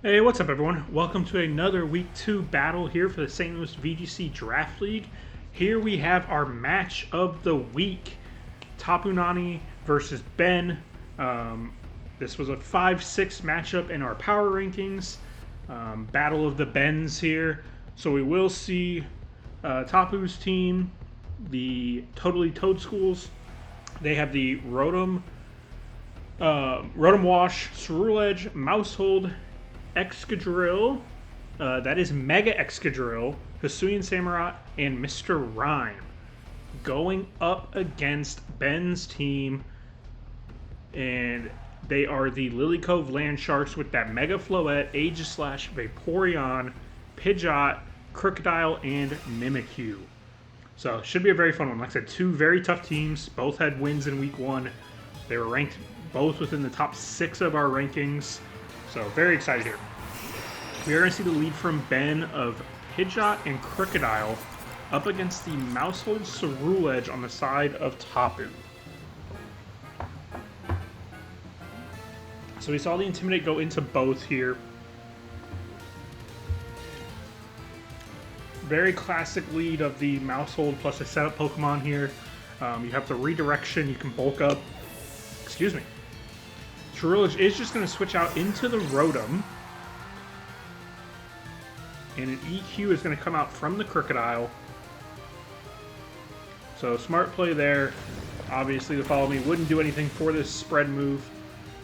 Hey, what's up everyone? Welcome to another Week 2 battle here for the St. Louis VGC Draft League. Here we have our match of the week, TapuNani versus Ben. This was a 5-6 matchup in our power rankings. Battle of the Bens here. So we will see Tapu's team, the Totally Toad Schools. They have the Rotom Wash, Ceruledge, Maushold, Excadrill, that is Mega Excadrill, Hisuian Samurott, and Mr. Rime going up against Ben's team, and they are the Lily Cove Land Sharks with that Mega Floette, Aegislash, Vaporeon, Pidgeot, Krookodile, and Mimikyuu. So should be a very fun one. Like I said, two very tough teams. Both had wins in Week 1. They were ranked both within the top 6 of our rankings. So very excited here. We are going to see the lead from Ben of Pidgeot and Krookodile up against the Maushold Ceruledge on the side of Tapu. So we saw the Intimidate go into both here. Very classic lead of the Maushold plus a setup Pokemon here. You have the redirection, you can bulk up. Excuse me. Ceruledge is just going to switch out into the Rotom. And an EQ is going to come out from the Krookodile. So smart play there. Obviously the follow me wouldn't do anything for this spread move.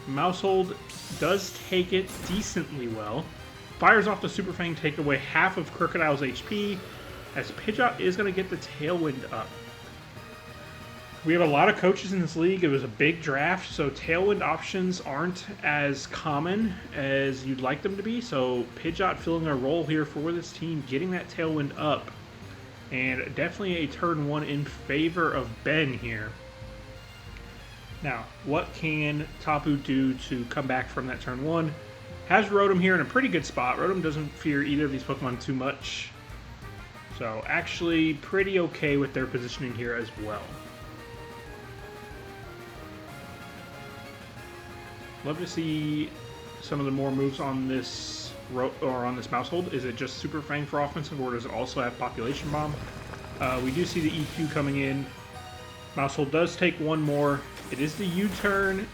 Maushold does take it decently well. Fires off the Super Fang, take away half of Krookodile's HP, as Pidgeot is going to get the Tailwind up. We have a lot of coaches in this league. It was a big draft, so Tailwind options aren't as common as you'd like them to be. So Pidgeot filling a role here for this team, getting that Tailwind up. And definitely a turn 1 in favor of Ben here. Now, what can Tapu do to come back from that turn 1? Has Rotom here in a pretty good spot. Rotom doesn't fear either of these Pokemon too much. So actually pretty okay with their positioning here as well. Love to see some of the more moves on this Maushold. Is it just Super Fang for offensive, or does it also have Population Bomb? We do see the EQ coming in. Maushold does take one more. It is the U-turn.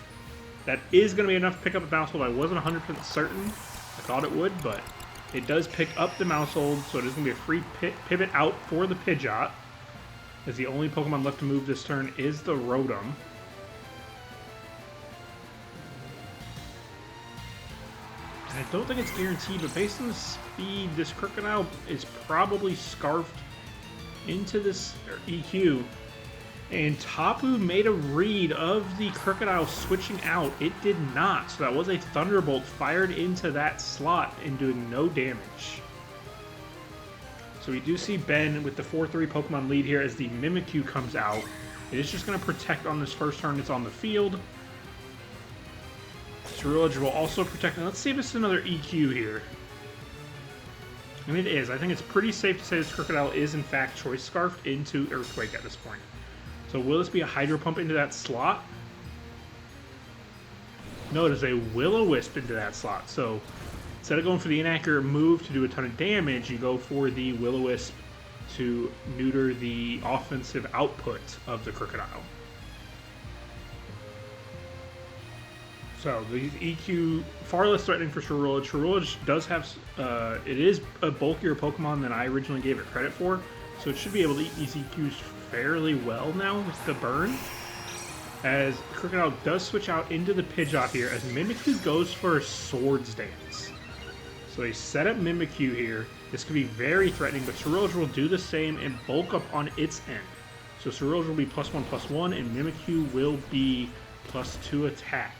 That is going to be enough to pick up a Maushold. I wasn't 100% certain. I thought it would, but it does pick up the Maushold, so it is going to be a free pivot out for the Pidgeot, as the only Pokemon left to move this turn is the Rotom. I don't think it's guaranteed, but based on the speed, this Krookodile is probably scarfed into this EQ. And Tapu made a read of the Krookodile switching out. It did not, so that was a Thunderbolt fired into that slot and doing no damage. So we do see Ben with the 4-3 Pokemon lead here as the Mimikyuu comes out. It is just going to protect on this first turn it's on the field. Ceruledge will also protect. And let's see if it's another EQ here. And it is. I think it's pretty safe to say this Krookodile is in fact Choice Scarfed into Earthquake at this point. So will this be a Hydro Pump into that slot? No, it is a Will-O-Wisp into that slot. So instead of going for the inaccurate move to do a ton of damage, you go for the Will-O-Wisp to neuter the offensive output of the Krookodile. So the EQ far less threatening for Ceruledge. Ceruledge does have, it is a bulkier Pokemon than I originally gave it credit for, so it should be able to eat these EQs fairly well now with the burn. As Krookodile does switch out into the Pidgeot here, as Mimikyuu goes for a Swords Dance. So they set up Mimikyuu here. This could be very threatening, but Ceruledge will do the same and bulk up on its end. So Ceruledge will be +1/+1, and Mimikyuu will be +2 attack.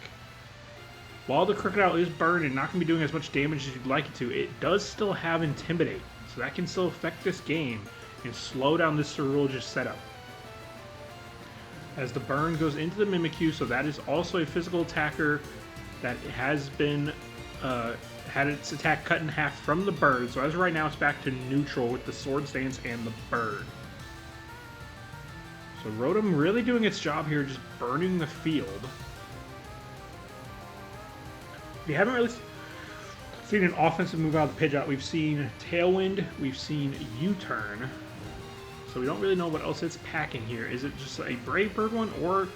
While the Krookodile is burned and not going to be doing as much damage as you'd like it to, it does still have Intimidate. So that can still affect this game and slow down this Ceruledge's setup. As the burn goes into the Mimikyuu, so that is also a physical attacker that has been had its attack cut in half from the burn. So as of right now, it's back to neutral with the Swords Dance and the burn. So Rotom really doing its job here, just burning the field. We haven't really seen an offensive move out of the Pidgeot. We've seen Tailwind. We've seen U-Turn. So we don't really know what else it's packing here. Is it just a Brave Bird one? Or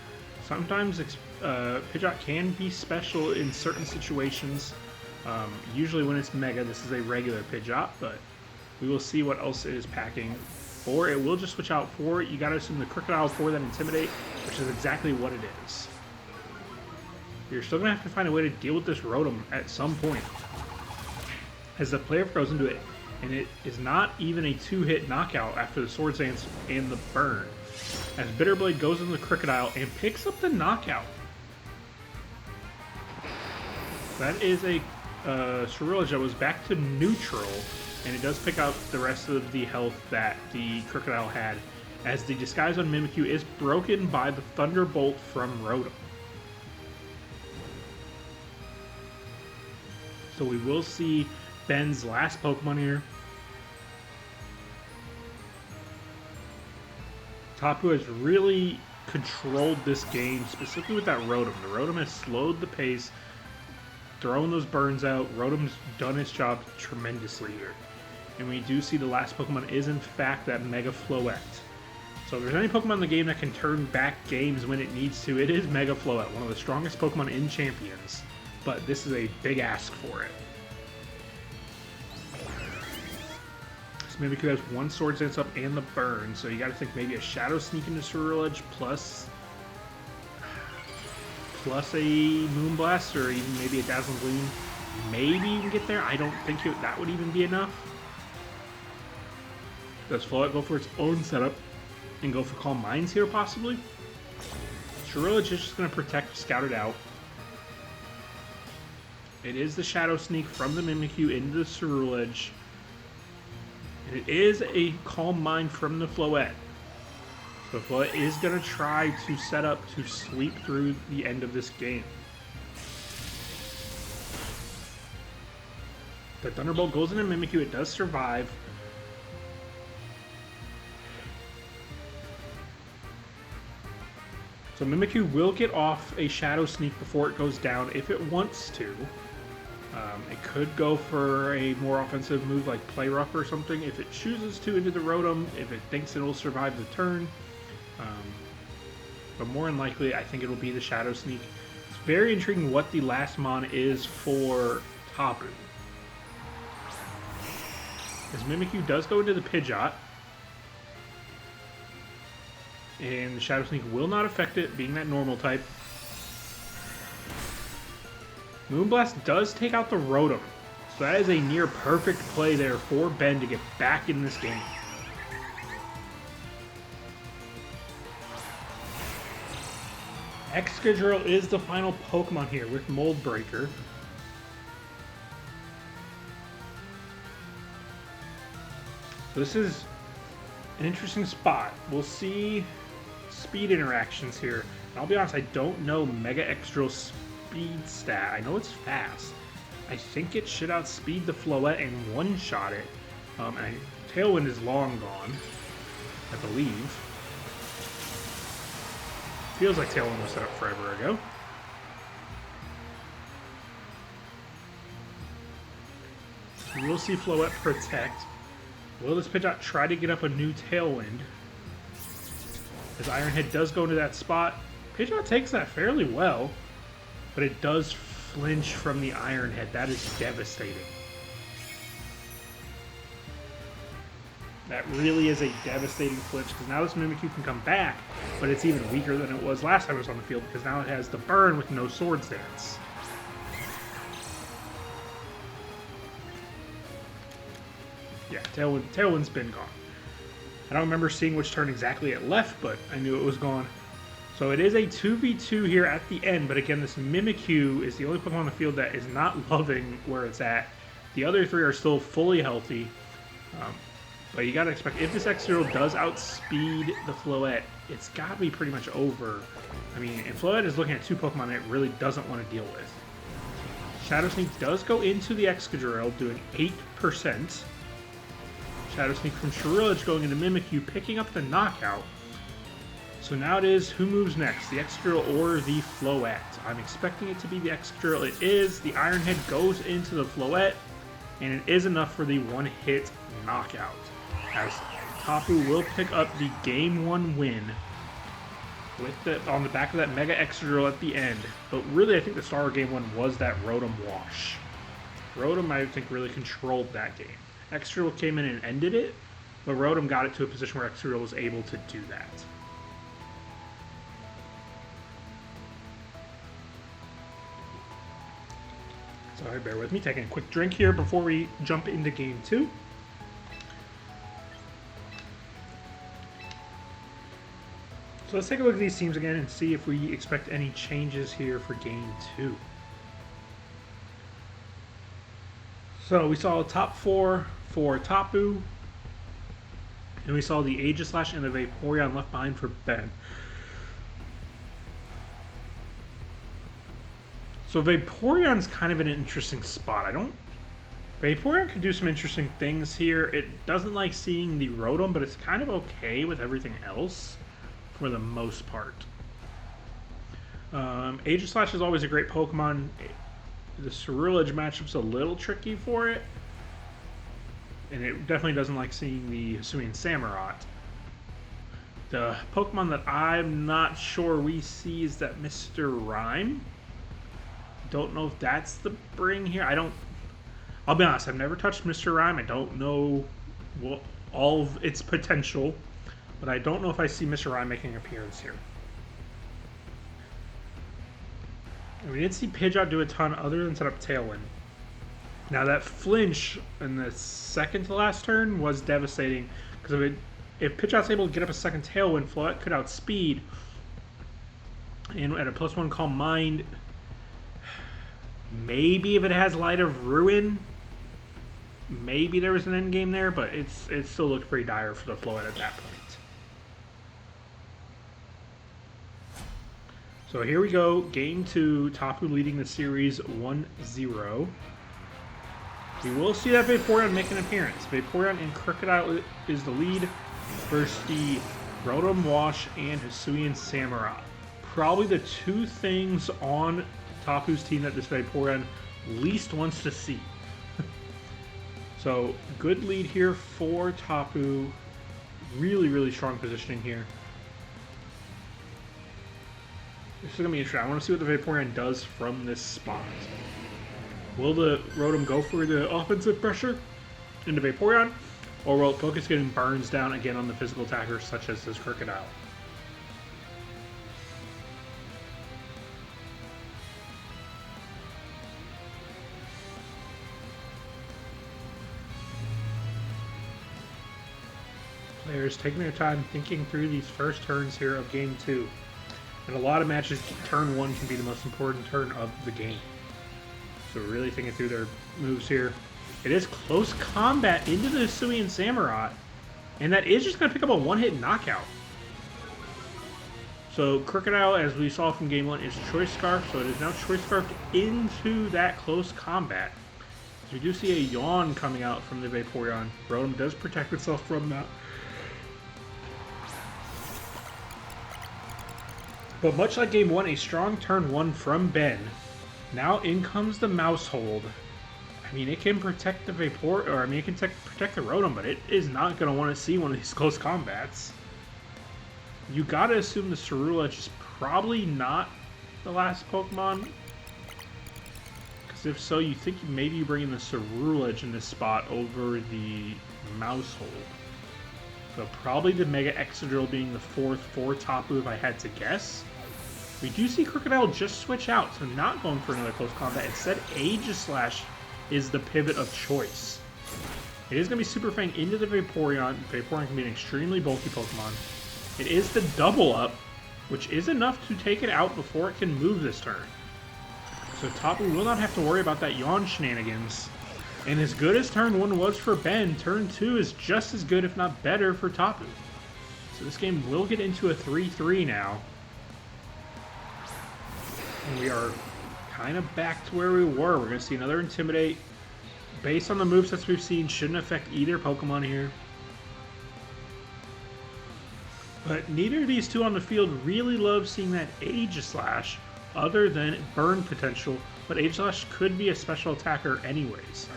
sometimes Pidgeot can be special in certain situations. Usually when it's Mega, this is a regular Pidgeot. But we will see what else it is packing. Or it will just switch out for, you gotta assume the Krookodile for that Intimidate, which is exactly what it is. You're still gonna have to find a way to deal with this Rotom at some point. As the player goes into it, and it is not even a 2-hit knockout after the Swords Dance and the burn. As Bitterblade goes into the Krookodile and picks up the knockout. That is a Ceruledge that was back to neutral. And it does pick out the rest of the health that the Krookodile had, as the Disguise on Mimikyuu is broken by the Thunderbolt from Rotom. So we will see Ben's last Pokemon here. Tapu has really controlled this game, specifically with that Rotom. The Rotom has slowed the pace, throwing those burns out. Rotom's done his job tremendously here. And we do see the last Pokemon is in fact that Mega Floette. So if there's any Pokemon in the game that can turn back games when it needs to, it is Mega Floette, one of the strongest Pokemon in Champions. But this is a big ask for it. This Mimikyu has one Swords Dance up and the burn, so you gotta think maybe a Shadow Sneak into Ceruledge plus a Moonblast, or even maybe a Dazzling Gleam. Maybe you can get there. I don't think that would even be enough. Does Floette go for its own setup and go for Calm Minds here, possibly? Ceruledge is just going to protect, scout it out. It is the Shadow Sneak from the Mimikyu into the Ceruledge. And it is a Calm Mind from the Floette. So Floette is going to try to set up to sweep through the end of this game. The Thunderbolt goes into Mimikyu. It does survive. So Mimikyu will get off a Shadow Sneak before it goes down if it wants to. It could go for a more offensive move like Play Rough or something if it chooses to into the Rotom, if it thinks it will survive the turn. But more than likely, I think it will be the Shadow Sneak. It's very intriguing what the last mon is for Tapu. As Mimikyu does go into the Pidgeot. And the Shadow Sneak will not affect it, being that normal type. Moonblast does take out the Rotom. So that is a near perfect play there for Ben to get back in this game. Excadrill is the final Pokemon here with Mold Breaker. This is an interesting spot. We'll see speed interactions here. And I'll be honest, I don't know Mega Excadrill's speed stat. I know it's fast. I think it should outspeed the Floette and one-shot it. And Tailwind is long gone, I believe. Feels like Tailwind was set up forever ago. We will see Floette protect. Will this Pidgeot try to get up a new Tailwind? As Iron Head does go into that spot. Pidgeot takes that fairly well, but it does flinch from the Iron Head. That is devastating. That really is a devastating flinch, because now this Mimikyu can come back, but it's even weaker than it was last time it was on the field, because now it has the burn with no Swords Dance. Yeah, Tailwind's been gone. I don't remember seeing which turn exactly it left, but I knew it was gone. So it is a 2v2 here at the end, but again, this Mimikyu is the only Pokemon on the field that is not loving where it's at. The other three are still fully healthy. But you gotta expect, if this Excadrill does outspeed the Floette, it's gotta be pretty much over. I mean, and Floette is looking at two Pokemon it really doesn't want to deal with. Shadow Sneak does go into the Excadrill, doing 8%. Shadow Sneak from Ceruledge going into Mimikyu, picking up the knockout. So now it is, who moves next, the Excadrill or the Floette? I'm expecting it to be the Excadrill. It is. The Iron Head goes into the Floette. and it is enough for the one-hit knockout, as Tapu will pick up the Game 1 win with on the back of that Mega Excadrill at the end. But really, I think the star of Game 1 was that Rotom wash. Rotom, I think, really controlled that game. Excadrill came in and ended it, but Rotom got it to a position where Excadrill was able to do that. Sorry, bear with me. Taking a quick drink here before we jump into Game 2. So let's take a look at these teams again and see if we expect any changes here for Game 2. So we saw a top 4 for Tapu, and we saw the Aegislash and the Vaporeon left behind for Ben. So Vaporeon's kind of in an interesting spot. Vaporeon could do some interesting things here. It doesn't like seeing the Rotom, but it's kind of okay with everything else for the most part. Aegislash is always a great Pokemon. The Ceruledge matchup's a little tricky for it. And it definitely doesn't like seeing the Hisuian Samurott. The Pokemon that I'm not sure we see is that Mr. Rime. Don't know if that's the bring here. I'll be honest, I've never touched Mr. Rime. I don't know all of its potential, but I don't know if I see Mr. Rime making an appearance here. And we didn't see Pidgeot do a ton other than set up Tailwind. Now that flinch in the second to last turn was devastating, because if Pidgeot's able to get up a second Tailwind, Floette could outspeed, and at a +1 Calm Mind, maybe if it has Light of Ruin, maybe there was an end game there, but it still looked pretty dire for the Floette at that point. So here we go, Game 2, Tapu leading the series 1-0. We will see that Vaporeon make an appearance. Vaporeon and Krookodile is the lead versus the Rotom Wash and Hisuian Samurott. Probably the two things on Tapu's team that this Vaporeon least wants to see. So, good lead here for Tapu. Really, really strong positioning here. This is going to be interesting. I want to see what the Vaporeon does from this spot. Will the Rotom go for the offensive pressure into Vaporeon, or will it focus getting burns down again on the physical attackers such as this Krookodile? Players taking their time thinking through these first turns here of Game 2. In a lot of matches, turn 1 can be the most important turn of the game. So really thinking through their moves here. It is close combat into the Hisuian Samurott, and that is just going to pick up a one-hit knockout. So Krookodile, as we saw from Game 1, is Choice Scarf, so it is now Choice Scarfed into that close combat. So we do see a Yawn coming out from the Vaporeon. Rotom does protect itself from that. But much like Game 1, a strong turn 1 from Ben. Now in comes the Maushold. I mean, it can protect the it can protect the Rotom, but it is not going to want to see one of these close combats. You got to assume the Ceruledge is probably not the last Pokemon. Because if so, you think maybe you bring in the Ceruledge in this spot over the Maushold. So probably the Mega Excadrill being the fourth for Tapu if I had to guess. We do see Krookodile just switch out, so not going for another close combat. Instead, Aegislash is the pivot of choice. It is going to be Super Fang into the Vaporeon. Vaporeon can be an extremely bulky Pokemon. It is the double up, which is enough to take it out before it can move this turn. So Tapu will not have to worry about that Yawn shenanigans. And as good as turn 1 was for Ben, turn 2 is just as good, if not better, for Tapu. So this game will get into a 3-3 now. And we are kind of back to where we were. We're going to see another Intimidate. Based on the movesets we've seen, shouldn't affect either Pokemon here. But neither of these two on the field really love seeing that Aegislash, other than burn potential. But Aegislash could be a special attacker anyways.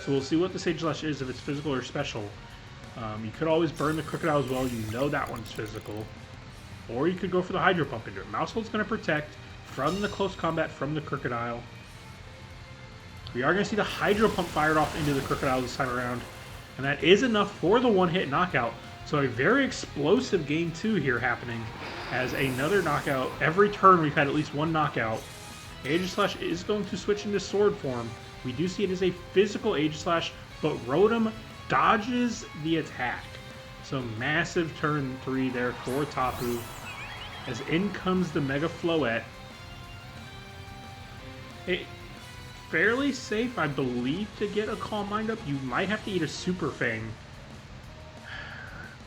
So we'll see what this Aegislash is, if it's physical or special. You could always burn the Krookodile as well. You know that one's physical. Or you could go for the Hydro Pump into it. Maushold's going to protect from the close combat from the Krookodile. We are going to see the Hydro Pump fired off into the Krookodile this time around. And that is enough for the one-hit knockout. So a very explosive game 2 here happening. As another knockout. Every turn we've had at least one knockout. Aegislash is going to switch into sword form. We do see it as a physical Aegislash, but Rotom dodges the attack. So massive turn 3 there for Tapu. As in comes the Mega Floette. Fairly safe, I believe, to get a Calm Mind up. You might have to eat a Super Fang.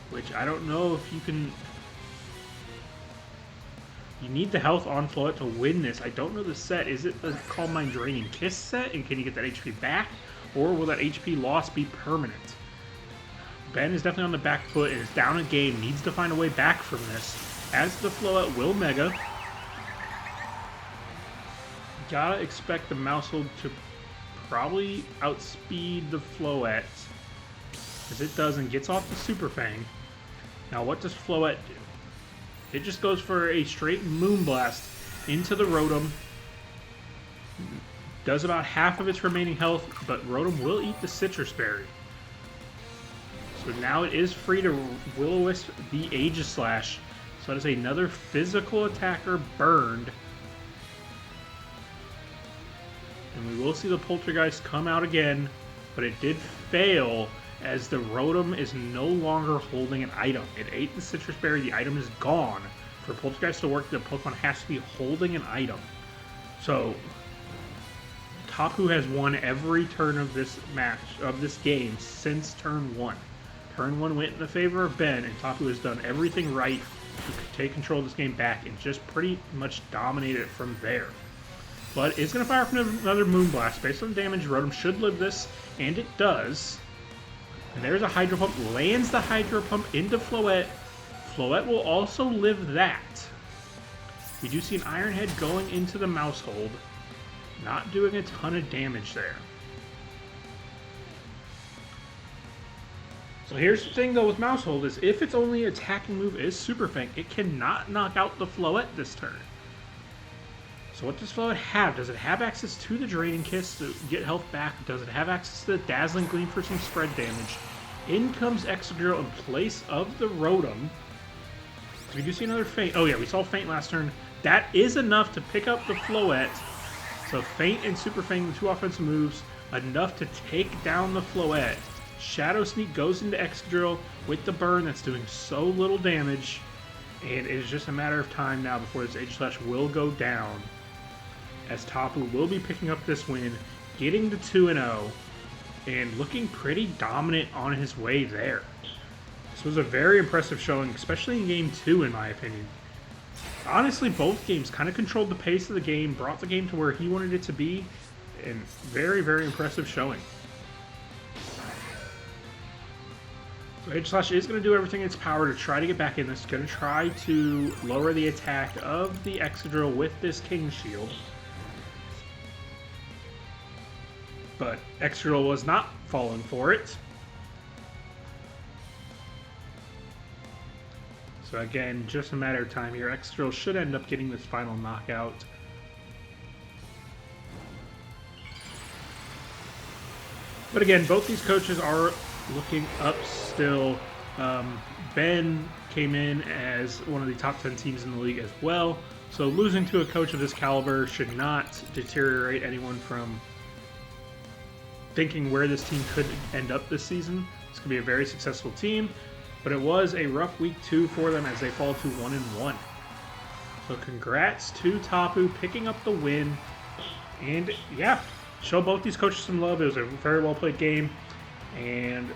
Which I don't know if you can... You need the health on Floette to win this. I don't know the set. Is it the Calm Mind Draining Kiss set? And can you get that HP back? Or will that HP loss be permanent? Ben is definitely on the back foot and is down a game. Needs to find a way back from this. As the Floette will Mega. Gotta expect the Maushold to probably outspeed the Floette. As it does and gets off the Super Fang. Now what does Floette do? It just goes for a straight Moonblast into the Rotom. Does about half of its remaining health, but Rotom will eat the Citrus Berry. So now it is free to Will-O-Wisp the Aegislash. So that is another physical attacker burned. And we will see the Poltergeist come out again, but it did fail as the Rotom is no longer holding an item. It ate the Citrus Berry, the item is gone. For Poltergeist to work, the Pokemon has to be holding an item. So, Tapu has won every turn of this match, of this game, since turn 1. Turn 1 went in the favor of Ben, and Tapu has done everything right to take control of this game back and just pretty much dominate it from there. But it's going to fire up another Moonblast. Based on the damage, Rotom should live this, and it does. And there's a Hydro Pump, lands the Hydro Pump into Floette. Floette will also live that. We do see an Iron Head going into the Maushold. Not doing a ton of damage there. So here's the thing though with Maushold is if its only attacking move is Super Fang, it cannot knock out the Floette this turn. So what does Floette have? Does it have access to the Draining Kiss to get health back? Does it have access to the Dazzling Gleam for some spread damage? In comes Excadrill in place of the Rotom. So we do see another Feint. Oh yeah, we saw Feint last turn. That is enough to pick up the Floette. So Feint and Super Fang, the two offensive moves, enough to take down the Floette. Shadow Sneak goes into Excadrill with the burn that's doing so little damage. And it is just a matter of time now before this Aegislash will go down. As Tapu will be picking up this win, getting to 2-0, and looking pretty dominant on his way there. This was a very impressive showing, especially in Game 2 in my opinion. Honestly, both games kind of controlled the pace of the game, brought the game to where he wanted it to be, and very, very impressive showing. So Aegislash is going to do everything in its power to try to get back in this. Going to try to lower the attack of the Excadrill with this King Shield. But Excadrill was not falling for it. So again, just a matter of time here. Excadrill should end up getting this final knockout. But again, both these coaches are looking up still. Ben came in as one of the top 10 teams in the league as well. So losing to a coach of this caliber should not deteriorate anyone from thinking where this team could end up this season. This could be a very successful team, but it was a rough week 2 for them as they fall to 1-1. So congrats to Tapu picking up the win, and yeah, show both these coaches some love. It was a very well played game, and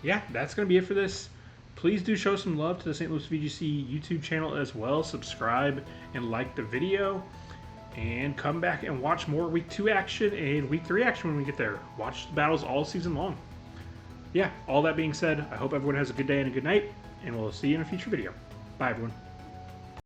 yeah, that's going to be it for this. Please do show some love to the St. Louis VGC YouTube channel as well. Subscribe and like the video. And come back and watch more Week 2 action and Week 3 action when we get there. Watch the battles all season long. Yeah, all that being said, I hope everyone has a good day and a good night. And we'll see you in a future video. Bye, everyone.